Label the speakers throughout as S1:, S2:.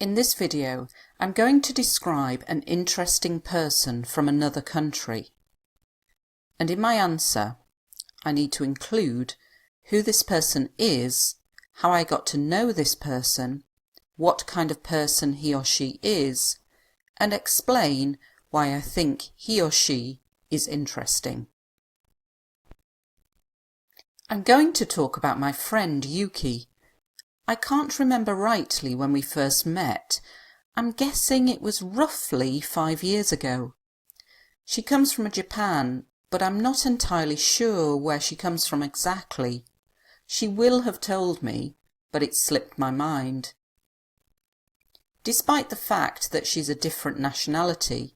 S1: In this video, I'm going to describe an interesting person from another country. And in my answer, I need to include who this person is, how I got to know this person, what kind of person he or she is, and explain why I think he or she is interesting. I'm going to talk about my friend Yuki. I can't remember rightly when we first met. I'm guessing it was roughly 5 years ago. She comes from Japan, but I'm not entirely sure where she comes from exactly. She will have told me, but it slipped my mind. Despite the fact that she's a different nationality,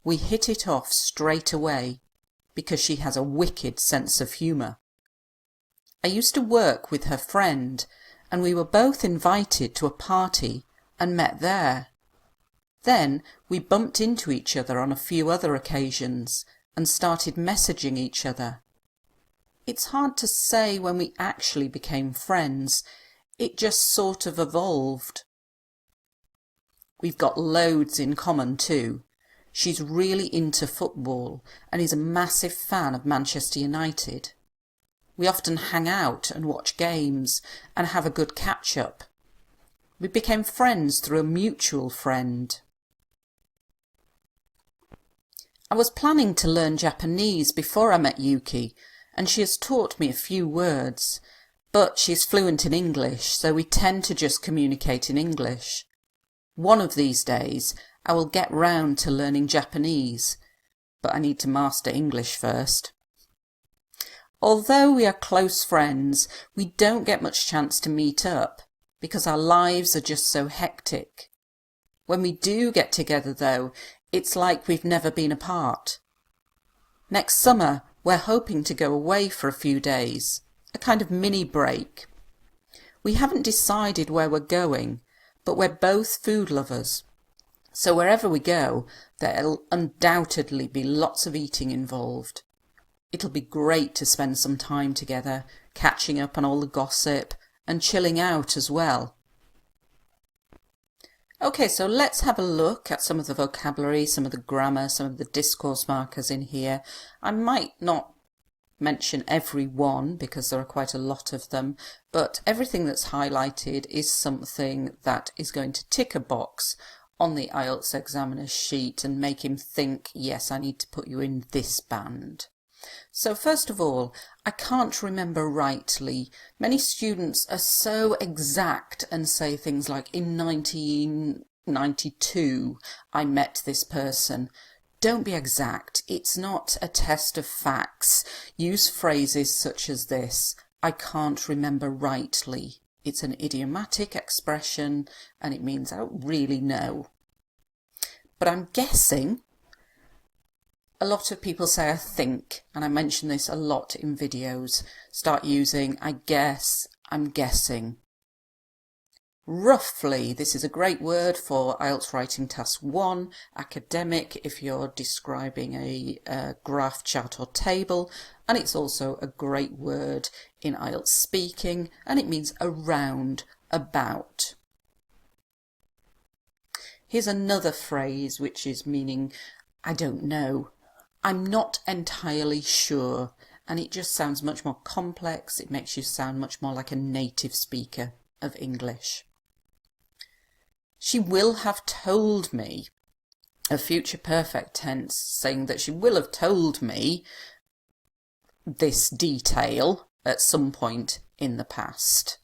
S1: we hit it off straight away because she has a wicked sense of humour. I used to work with her friend, and we were both invited to a party and met there. Then we bumped into each other on a few other occasions and started messaging each other. It's hard to say when we actually became friends. It just sort of evolved. We've got loads in common too. She's really into football and is a massive fan of Manchester United. We often hang out and watch games and have a good catch-up. We became friends through a mutual friend. I was planning to learn Japanese before I met Yuki, and she has taught me a few words, but she's fluent in English, so we tend to just communicate in English. One of these days I will get round to learning Japanese, but I need to master English first. Although we are close friends, we don't get much chance to meet up because our lives are just so hectic. When we do get together though, it's like we've never been apart. Next summer, we're hoping to go away for a few days, a kind of mini break. We haven't decided where we're going, but we're both food lovers. So wherever we go, there'll undoubtedly be lots of eating involved. It'll be great to spend some time together, catching up on all the gossip and chilling out as well. Okay, so let's have a look at some of the vocabulary, some of the grammar, some of the discourse markers in here. I might not mention every one because there are quite a lot of them, but everything that's highlighted is something that is going to tick a box on the IELTS examiner's sheet and make him think, yes, I need to put you in this band. So first of all, I can't remember rightly. Many students are so exact and say things like, in 1992 I met this person. Don't be exact. It's not a test of facts. Use phrases such as this: I can't remember rightly. It's an idiomatic expression and it means I don't really know. But I'm guessing. A lot of people say I think, and I mention this a lot in videos. Start using I guess, I'm guessing. Roughly, this is a great word for IELTS Writing Task 1, academic if you're describing a graph, chart or table, and it's also a great word in IELTS Speaking, and it means around, about. Here's another phrase which is meaning I don't know. I'm not entirely sure, and it just sounds much more complex. It makes you sound much more like a native speaker of English. She will have told me, a future perfect tense saying that she will have told me this detail at some point in the past.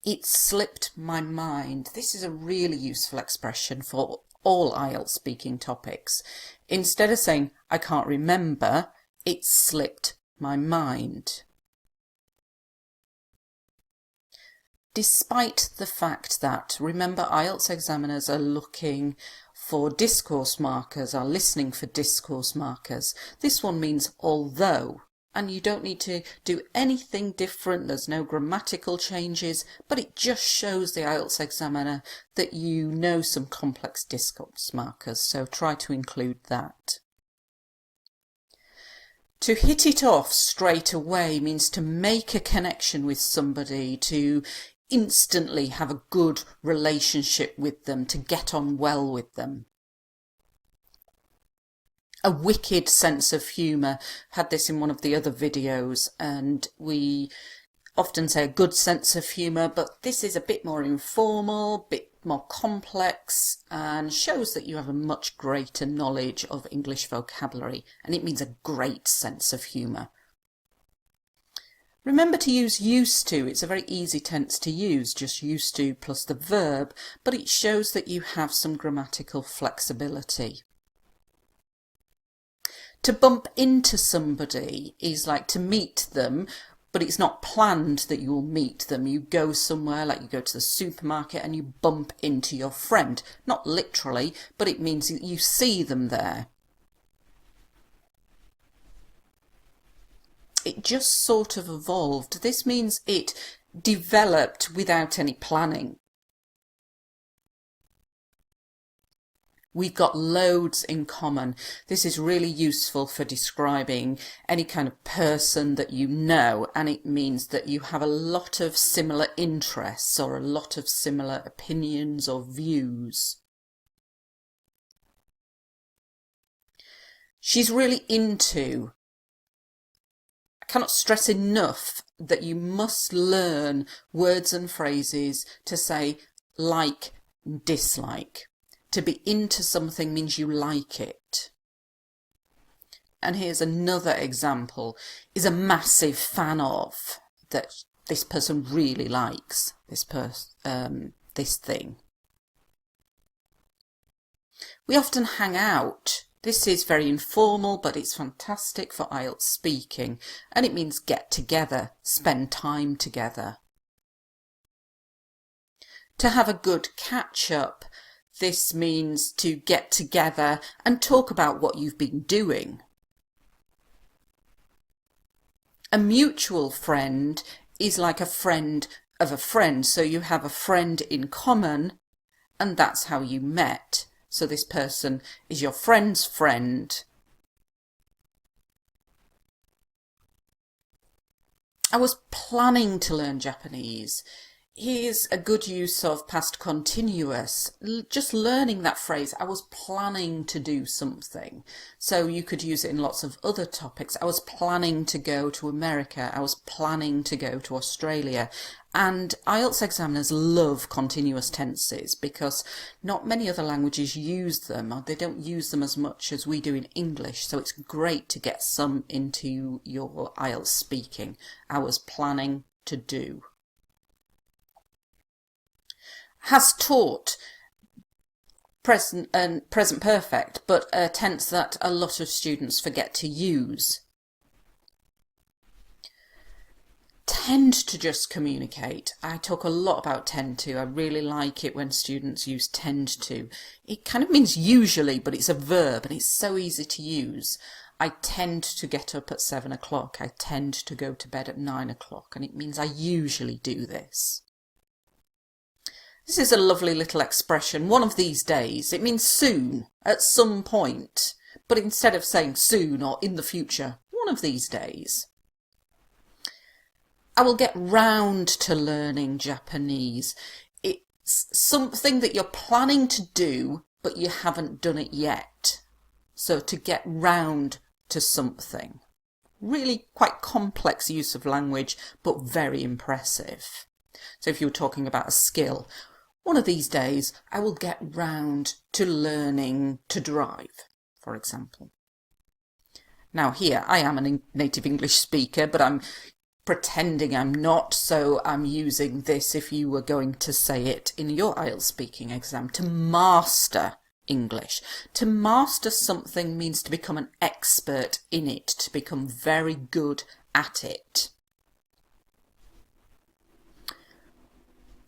S1: It slipped my mind. This is a really useful expression for all IELTS speaking topics. Instead of saying I can't remember, it slipped my mind. Despite the fact that, remember, IELTS examiners are looking for discourse markers, are listening for discourse markers. This one means although, and you don't need to do anything different. There's no grammatical changes, but it just shows the IELTS examiner that you know some complex discourse markers, so try to include that. To hit it off straight away means to make a connection with somebody, to instantly have a good relationship with them, to get on well with them. A wicked sense of humour. Had this in one of the other videos, and we often say a good sense of humour, but this is a bit more informal, bit more complex, and shows that you have a much greater knowledge of English vocabulary, and it means a great sense of humour. Remember to use used to. It's a very easy tense to use, just used to plus the verb, but it shows that you have some grammatical flexibility. To bump into somebody is like to meet them, but it's not planned that you will meet them. You go somewhere, like you go to the supermarket and you bump into your friend. Not literally, but it means that you see them there. It just sort of evolved. This means it developed without any planning. We've got loads in common. This is really useful for describing any kind of person that you know, and it means that you have a lot of similar interests or a lot of similar opinions or views. She's really into. I cannot stress enough that you must learn words and phrases to say like, dislike. To be into something means you like it. And here's another example, is a massive fan of, that this person really likes this thing. We often hang out. This is very informal, but it's fantastic for IELTS speaking, and it means get together, spend time together. To have a good catch-up. This means to get together and talk about what you've been doing. A mutual friend is like a friend of a friend, so you have a friend in common and that's how you met. So this person is your friend's friend. I was planning to learn Japanese. Here's a good use of past continuous, just learning that phrase. I was planning to do something. So you could use it in lots of other topics. I was planning to go to America. I was planning to go to Australia. And IELTS examiners love continuous tenses because not many other languages use them, or they don't use them as much as we do in English. So it's great to get some into your IELTS speaking. I was planning to do. Has taught, present and present perfect, but a tense that a lot of students forget to use. Tend to just communicate. I talk a lot about tend to. I really like it when students use tend to. It kind of means usually, but it's a verb and it's so easy to use. I tend to get up at 7 o'clock. I tend to go to bed at 9 o'clock, and it means I usually do this. This is a lovely little expression, one of these days. It means soon, at some point, but instead of saying soon or in the future, one of these days. I will get round to learning Japanese. It's something that you're planning to do, but you haven't done it yet. So to get round to something. Really quite complex use of language, but very impressive. So if you were talking about a skill, one of these days I will get round to learning to drive, for example. Now here I am a native English speaker, but I'm pretending I'm not, so I'm using this if you were going to say it in your IELTS speaking exam. To master English. To master something means to become an expert in it, to become very good at it.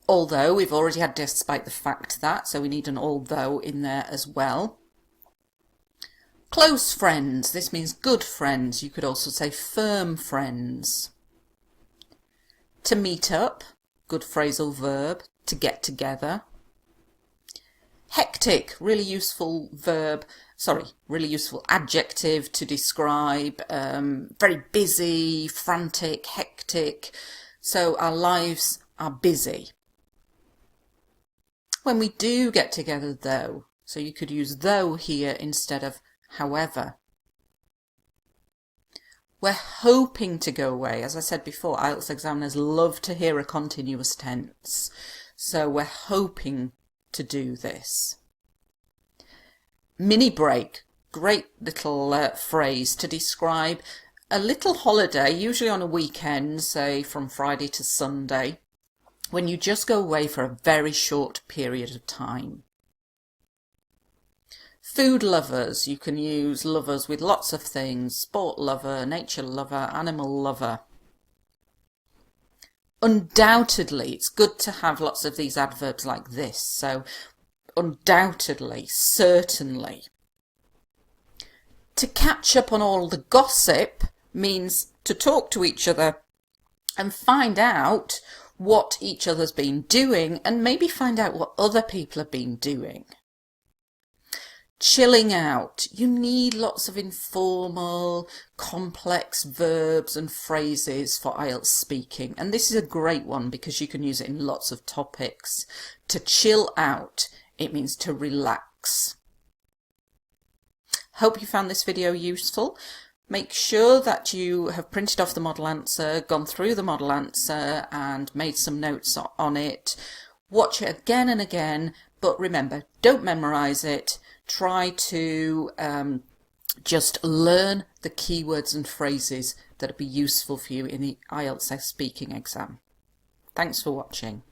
S1: Although, we've already had despite the fact that, so we need an although in there as well. Close friends, this means good friends. You could also say firm friends. To meet up, good phrasal verb, to get together. Hectic, really useful adjective to describe, very busy, frantic, hectic. So our lives are busy. when we do get together though. So you could use though here instead of however. We're hoping to go away. As I said before, IELTS examiners love to hear a continuous tense. So we're hoping to do this. Mini break. Great little phrase to describe a little holiday, usually on a weekend, say from Friday to Sunday, when you just go away for a very short period of time. Food lovers, you can use lovers with lots of things: sport lover, nature lover, animal lover. Undoubtedly, it's good to have lots of these adverbs like this. So undoubtedly, certainly. To catch up on all the gossip means to talk to each other and find out what each other's been doing, and maybe find out what other people have been doing. Chilling out. You need lots of informal, complex verbs and phrases for IELTS speaking, and this is a great one because you can use it in lots of topics. To chill out, it means to relax. Hope you found this video useful. Make sure that you have printed off the model answer, gone through the model answer and made some notes on it. Watch it again and again, but remember, don't memorise it. Try to just learn the keywords and phrases that will be useful for you in the IELTS speaking exam. Thanks for watching.